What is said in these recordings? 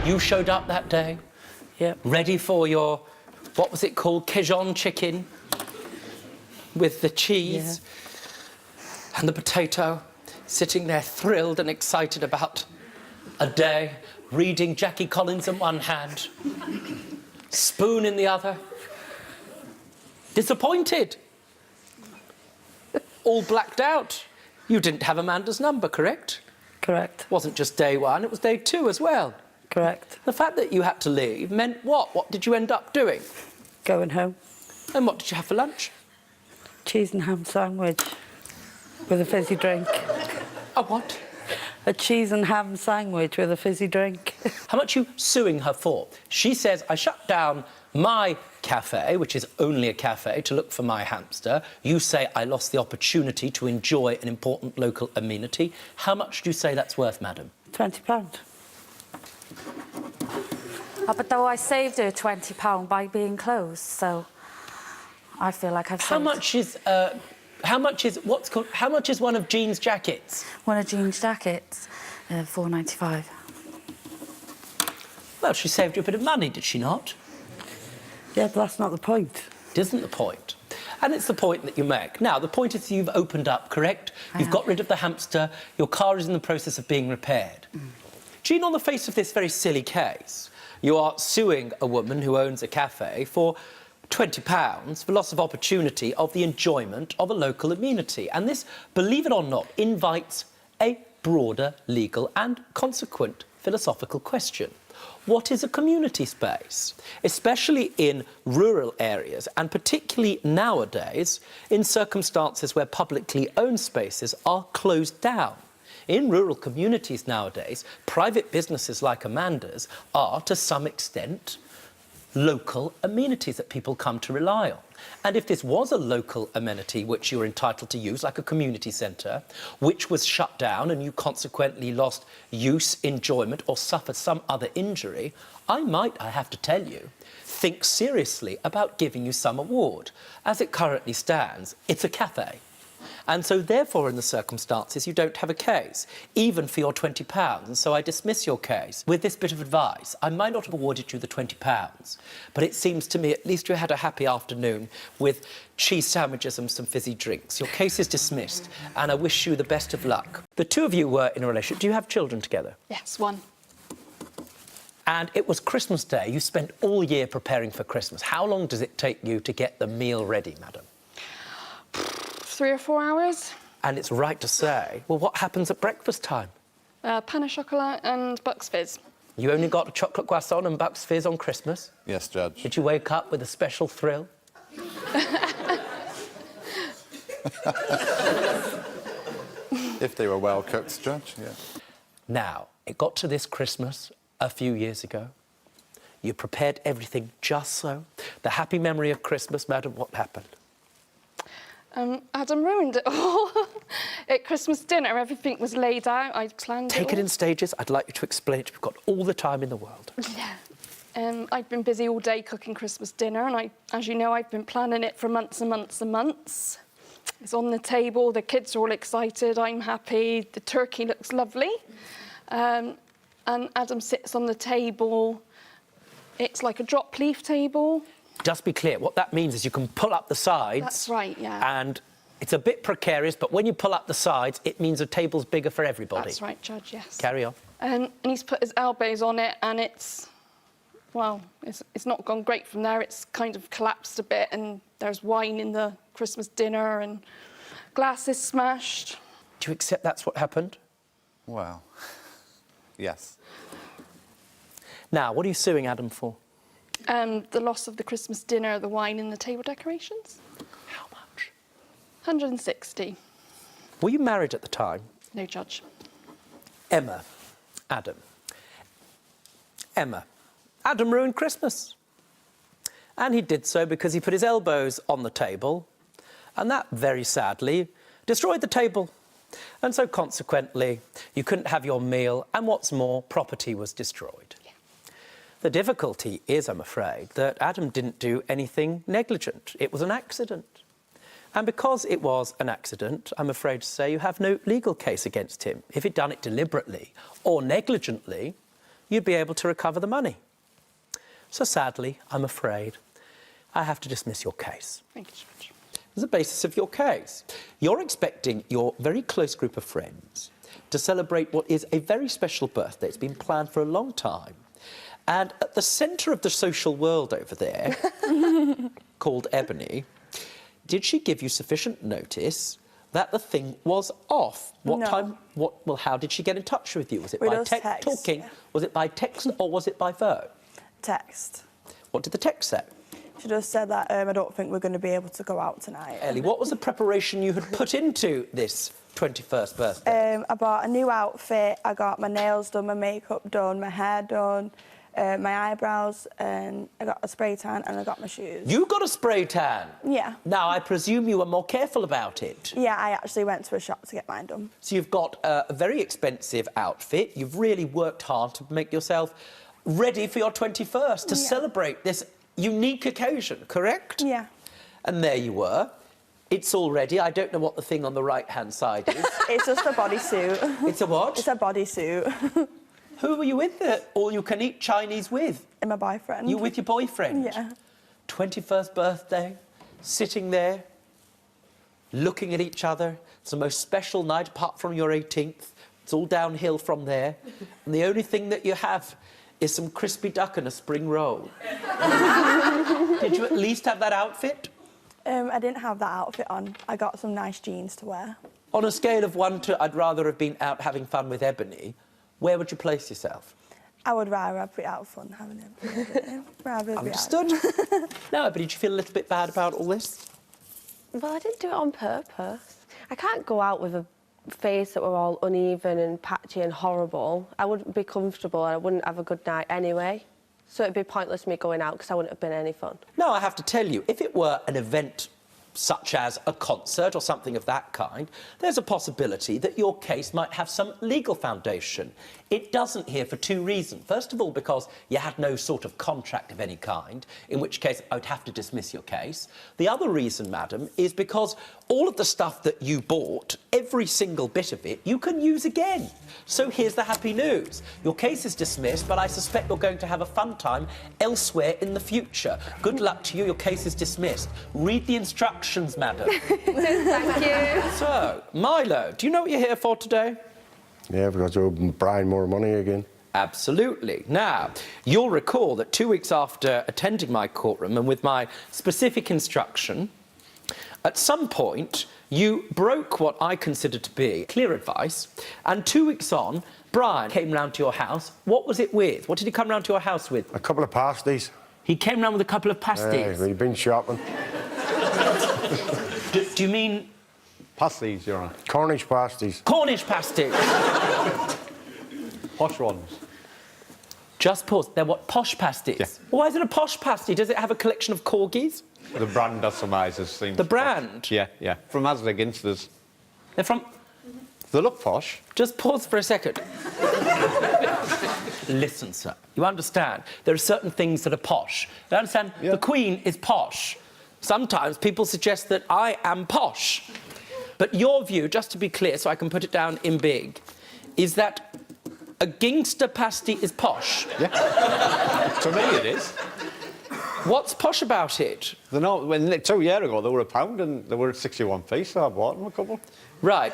You showed up that day? Yeah. Ready for your, what was it called, Cajun chicken? With the cheese and the potato, sitting there thrilled and excited about a day, reading Jackie Collins in one hand, spoon in the other. Disappointed. All blacked out. You didn't have Amanda's number, correct? Correct. It wasn't just day one, it was day two as well. Correct. The fact that you had to leave meant what? What did you end up doing? Going home. And what did you have for lunch? Cheese and ham sandwich with a fizzy drink. A what? A cheese and ham sandwich with a fizzy drink. How much are you suing her for? She says, I shut down my cafe, which is only a cafe, to look for my hamster. You say I lost the opportunity to enjoy an important local amenity. How much do you say that's worth, madam? £20. Oh, but though I saved her £20 by being closed, so I feel like I've saved... How much is one of Jean's jackets? One of Jean's jackets, £4.95. Well, she saved you a bit of money, did she not? Yeah, but that's not the point. It isn't the point. And it's the point that you make. Now, the point is you've opened up, correct? You've got rid of the hamster. Your car is in the process of being repaired. Jean, on the face of this very silly case, you are suing a woman who owns a cafe for £20 for loss of opportunity of the enjoyment of a local amenity. And this, believe it or not, invites a broader legal and consequent philosophical question. What is a community space? Especially in rural areas, and particularly nowadays, in circumstances where publicly owned spaces are closed down. In rural communities nowadays, private businesses like Amanda's are, to some extent, local amenities that people come to rely on. And if this was a local amenity which you were entitled to use, like a community centre, which was shut down and you consequently lost use, enjoyment or suffered some other injury, I have to tell you, think seriously about giving you some award. As it currently stands, it's a cafe. And so, therefore, in the circumstances, you don't have a case, even for your £20. And so I dismiss your case. With this bit of advice, I might not have awarded you the £20, but it seems to me at least you had a happy afternoon with cheese sandwiches and some fizzy drinks. Your case is dismissed, and I wish you the best of luck. The two of you were in a relationship. Do you have children together? Yes, one. And it was Christmas Day. You spent all year preparing for Christmas. How long does it take you to get the meal ready, madam? 3 or 4 hours. And it's right to say, well, what happens at breakfast time? Pain au chocolat and Bucks Fizz. You only got a chocolate croissant and Bucks Fizz on Christmas? Yes, Judge. Did you wake up with a special thrill? If they were well cooked, Judge, yeah. Now, it got to this Christmas a few years ago. You prepared everything just so. The happy memory of Christmas, madam, what happened? Adam ruined it all. At Christmas dinner, everything was laid out. I'd planned Take it it all. in stages. I'd like you to explain it. We've got all the time in the world. Yeah. I'd been busy all day cooking Christmas dinner, and as you know, I've been planning it for months and months and months. It's on the table, the kids are all excited, I'm happy, the turkey looks lovely. And Adam sits on the table. It's like a drop leaf table. Just be clear, what that means is you can pull up the sides. That's right, yeah. And it's a bit precarious, but when you pull up the sides, it means the table's bigger for everybody. That's right, Judge, yes. Carry on. And he's put his elbows on it, and it's not gone great from there. It's kind of collapsed a bit, and there's wine in the Christmas dinner, and glasses smashed. Do you accept that's what happened? Well, yes. Now, what are you suing Adam for? The loss of the Christmas dinner, the wine and the table decorations. How much? 160. Were you married at the time? No, Judge. Emma. Adam. Emma. Adam ruined Christmas. And he did so because he put his elbows on the table, and that, very sadly, destroyed the table. And so, consequently, you couldn't have your meal, and what's more, property was destroyed. The difficulty is, I'm afraid, that Adam didn't do anything negligent. It was an accident. And because it was an accident, I'm afraid to say you have no legal case against him. If he'd done it deliberately or negligently, you'd be able to recover the money. So sadly, I'm afraid, I have to dismiss your case. Thank you, Judge. As the basis of your case, you're expecting your very close group of friends to celebrate what is a very special birthday. It's been planned for a long time. And at the centre of the social world over there, called Ebony, did she give you sufficient notice that the thing was off? What No. time? Well, how did she get in touch with you? Was it We by just text, talking? yeah. Was it by text or was it by phone? Text. What did the text say? She just said that I don't think we're going to be able to go out tonight. Ellie, what was the preparation you had put into this 21st birthday? I bought a new outfit. I got my nails done, my makeup done, my hair done, my eyebrows, and I got a spray tan and I got my shoes. You got a spray tan? Yeah. Now, I presume you were more careful about it. Yeah, I actually went to a shop to get mine done. So you've got a very expensive outfit. You've really worked hard to make yourself ready for your 21st, to celebrate this unique occasion, correct? Yeah. And there you were. It's all ready. I don't know what the thing on the right-hand side is. It's just a bodysuit. It's a what? It's a bodysuit. Who were you with the all-you-can-eat Chinese with? And my boyfriend. You with your boyfriend? Yeah. 21st birthday, sitting there, looking at each other. It's the most special night apart from your 18th. It's all downhill from there. And the only thing that you have is some crispy duck and a spring roll. Did you at least have that outfit? I didn't have that outfit on. I got some nice jeans to wear. On a scale of 1 to I'd rather have been out having fun with Ebony, where would you place yourself? I would rather be out fun having it. Rather be out. Understood. Now, Ebony, did you feel a little bit bad about all this? Well, I didn't do it on purpose. I can't go out with a face that were all uneven and patchy and horrible. I wouldn't be comfortable and I wouldn't have a good night anyway. So it'd be pointless me going out because I wouldn't have been any fun. Now, I have to tell you, if it were an event such as a concert or something of that kind, there's a possibility that your case might have some legal foundation. It doesn't here for 2 reasons. First of all, because you had no sort of contract of any kind, in which case I would have to dismiss your case. The other reason, madam, is because all of the stuff that you bought, every single bit of it, you can use again. So here's the happy news. Your case is dismissed, but I suspect you're going to have a fun time elsewhere in the future. Good luck to you. Your case is dismissed. Read the instructions, madam. Thank you. So, Milo, do you know what you're here for today? Yeah, because we're buying more money again. Absolutely. Now, you'll recall that 2 weeks after attending my courtroom and with my specific instruction, at some point, you broke what I consider to be clear advice, and 2 weeks on, Brian came round to your house. What was it with? What did he come round to your house with? A couple of pasties. He came round with a couple of pasties. We've been shopping. Do you mean Pasties, Your Honour. Cornish pasties. Cornish pasties? Posh ones. Just pause. They're what, posh pasties? Yeah. Why is it a posh pasty? Does it have a collection of corgis? The brand does some eyes seems The posh. brand? Yeah, yeah. From Asda Ginsters. They're from... They look posh. Just pause for a second. Listen, sir, you understand there are certain things that are posh. You understand? Yeah. The Queen is posh. Sometimes people suggest that I am posh. But your view, just to be clear, so I can put it down in big, is that a gangster pasty is posh. Yeah. To me, it is. What's posh about it? They're not, when 2 years ago, they were £1 and they were 61p, so I bought them a couple. Right,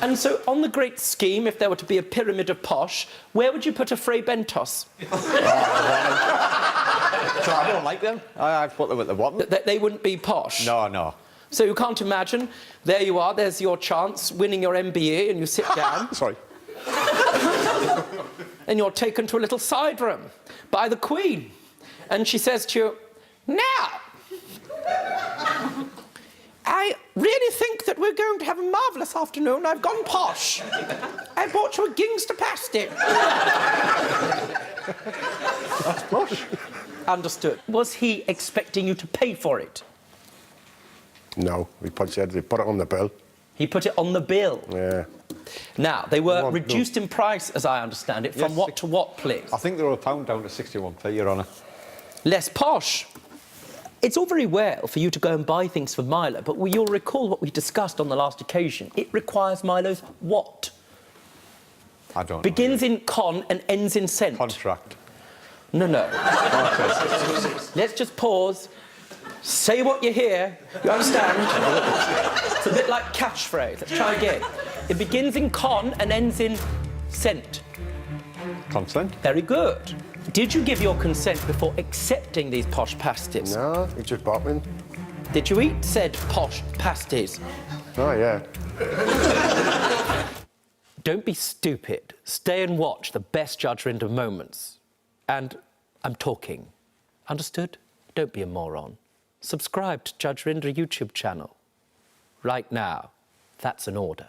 and so on the great scheme, if there were to be a pyramid of posh, where would you put a Fray Bentos? So I don't like them. I put them at the bottom. They wouldn't be posh? No, no. So you can't imagine, there you are, there's your chance, winning your MBA, and you sit down, Sorry. and you're taken to a little side room by the Queen. And she says to you, now, I really think that we're going to have a marvellous afternoon. I've gone posh. I bought you a gangster pasty. That's posh. Understood. Was he expecting you to pay for it? No, we put it on the bill. He put it on the bill. Yeah. Now, they were No. reduced in price, as I understand it, from Yes, what to what, please? I think they were £1 down to 61p, Your Honour. Less posh. It's all very well for you to go and buy things for Milo, but you'll recall what we discussed on the last occasion. It requires Milo's what? I don't know. Begins in con and ends in cent. Contract. No, no. Okay. Let's just pause. Say what you hear. You understand? It's a bit like catchphrase. Let's try again. It begins in con and ends in cent. Consent. Very good. Did you give your consent before accepting these posh pasties? No, he just bought me. Did you eat said posh pasties? Oh, yeah. Don't be stupid. Stay and watch the best Judge Rinder moments. And I'm talking. Understood? Don't be a moron. Subscribe to Judge Rinder YouTube channel. Right now. That's an order.